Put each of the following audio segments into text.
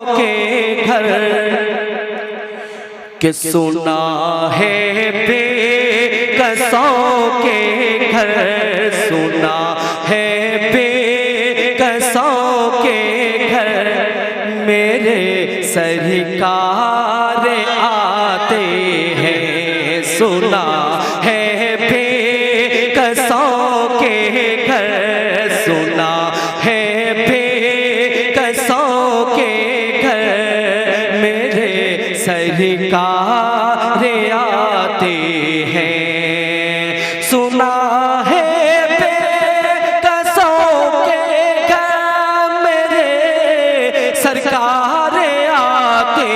के घर कि सुना है बेकसों के घर, सुना है बेकसों के घर मेरे सरकार आते हैं। सुना है बेकसों के घर, सुना है बेकसों के घर मेरे सरकार आते हैं। सुना है बेकसों के घर मेरे सरकार आते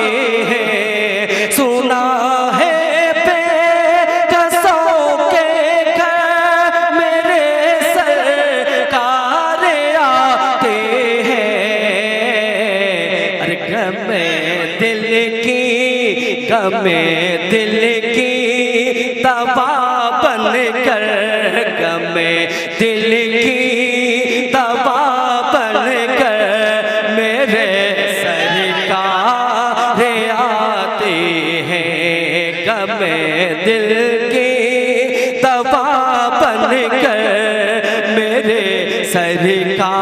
हैं। सुना है बेकसों के घर मेरे सरकार आते हैं। अरे गमे दिल की दवा बन कर, गमे दिल की दवा बन कर मेरे सरकार आते हैं। गमे दिल की दवा बन कर मेरे सरकार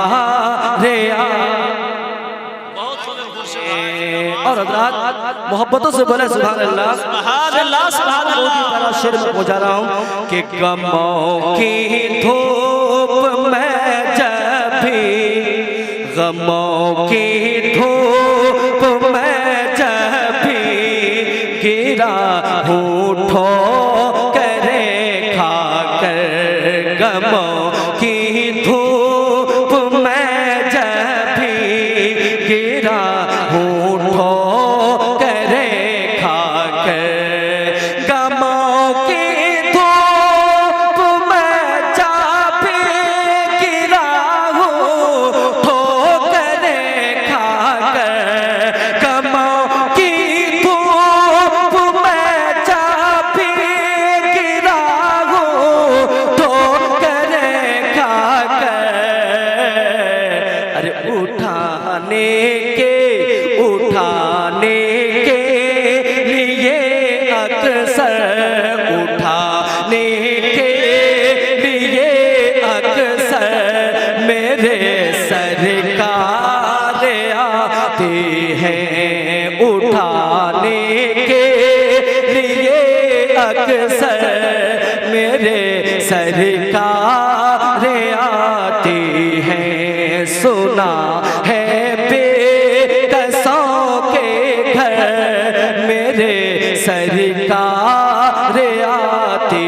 और हज़रात मोहब्बतों से बोले सुभान अल्लाह, सुभान अल्लाह, सुभान अल्लाह। शेर में पहुंचा रहा हूं कि गमों की धूप में जब भी, गमों की धूप में जब भी गिरा होठो करे खाकर, गमों की धूप में जब भी गिरा होठो करे खाकर, गमों की धूप में जब भी गिरा होठो करे खाकर, गमों की धूप में जब भी गिरा होठो करे खाकर, अरे उठाने के लिए अक्सर, उठाने के लिए अक्सर मेरे सरकार आते हैं। उठाने के लिए अक्सर मेरे सरकार आते हैं। सुना है बेकसों के घर मेरे सरकार आते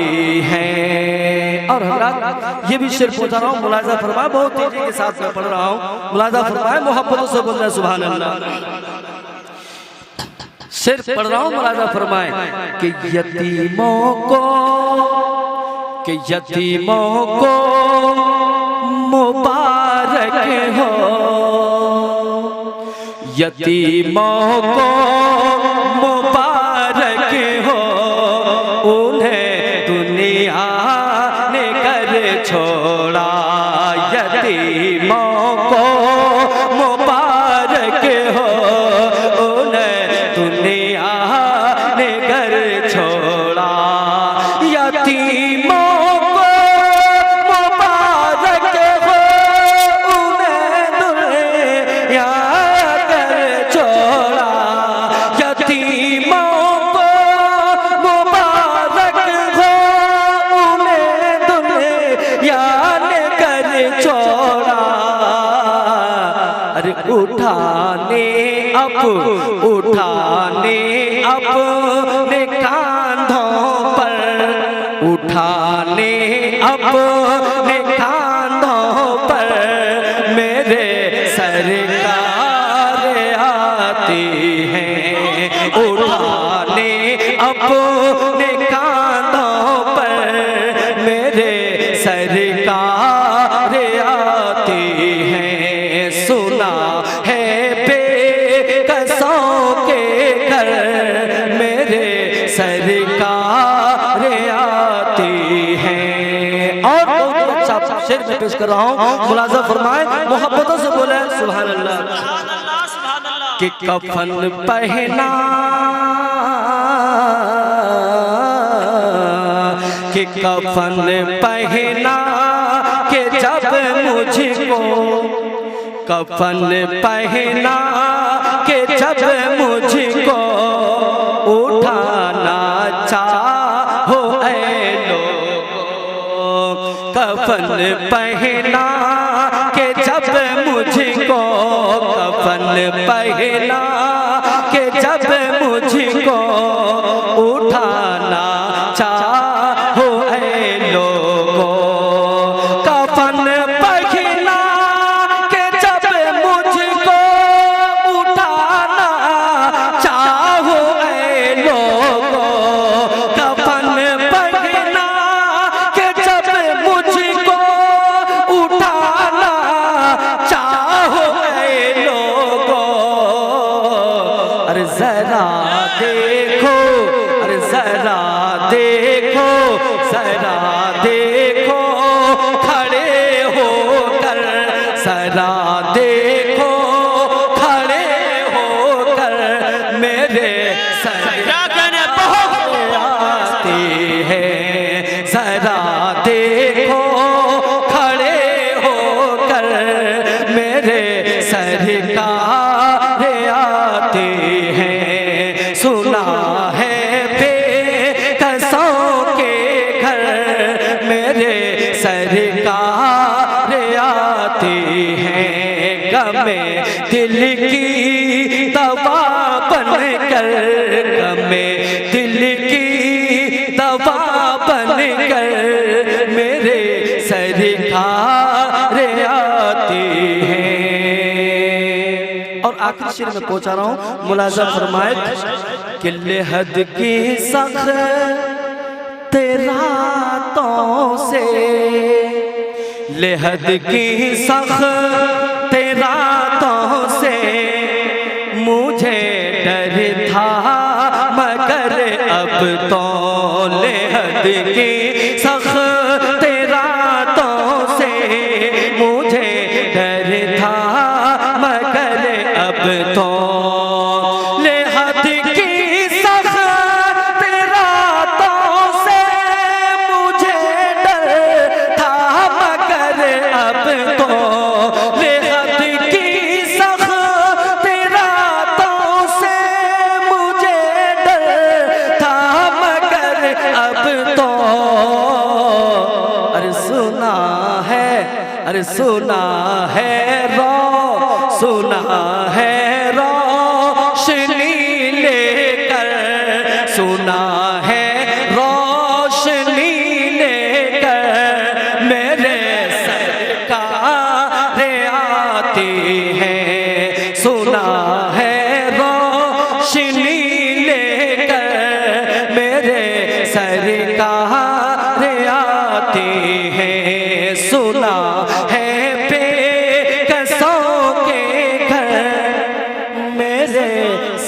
हैं। और हज़रात ये भी शेर पहुंचा रहा हूँ, मुलाज़ा फरमाए, बहुत तेजी के साथ मैं पढ़ रहा हूँ, मुलाज़ा फरमाए, मोहब्बतों से बोल रहे सुभान अल्लाह। शेर पढ़ रहा हूँ, मुलाज़ा फरमाए कि यतीमों को मुबारक हो, यतीमों को मुबारक हो, उन्हें दुनिया ने कर छोड़ा। यतीमों को मुबारक हो, उन्हें दुनिया ने कर छोड़ा। यतीमों उठाने अपने कांधों पर, उठाने अपने कांधों पर मेरे सरकार आते हैं। उठाने अपने कांधों पर मेरे सरकार आते हैं। सुना है मेरे सरकार आते हैं। और बहुत अच्छा शेर में पेश कर रहा हूँ, मुलाज़ा फरमाए, मोहब्बतों से बोले सुभान अल्लाह, सुभान अल्लाह, सुभान अल्लाह। कि कफन पहना, कि कफन पहना कि जब मुझको, कफन पहना कि जब मुझको उठाना चाहो ऐ लोगों, कफन पहना कि जब मुझको, कफन पहना कि जब मुझको उठाना चाहो ऐ लोगों, कफन पहना कि जब मुझको उठाना चाहो ऐ लोगों, कफन पहना कि जब मुझको उठाना चाहो ऐ लोगों, अरे जरा देखो, अरे जरा देखो, जरा देखो खड़े होकर, जरा देखो खड़े होकर मेरे सरगन बहुत आते हैं, जरा देखो खड़े होकर मेरे सरकार आते हैं। सुना है बेकसों के घर मेरे सरकार आते हैं, गमे दिल की दवा बनकर, गमे दिल की दवा बनकर मेरे सरकार आते हैं। और आखिरी शेर में पहुंचा रहा हूं, मुलाजा फरमाए कि लेहद की सख्त रातों से, लेहद की सख्त रातों से मुझे डर था, मगर अब तो लेहद की सख्त रातों से मुझे डर था, मगर अब तो लेहद की सख्त रातों से मुझे डर था, मगर अब तो लेहद की सख्त रातों से मुझे डर था, मगर अब तो, अरे सुना है, अरे सुना है सुना है रोशनी लेकर, सुना है रोशनी लेकर मेरे सरकार आते हैं, सुना है रोशनी लेकर मेरे सरकार आते हैं, सुना है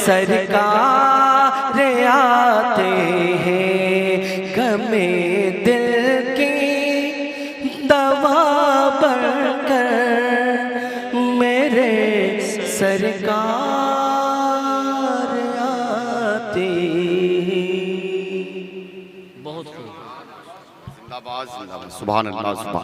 सरकार आते हैं, गमे दिल की दवा बनकर मेरे सरकार आते हैं। बहुत जिंदाबाद, जिंदाबाद, सुभान अल्लाह, सुभान।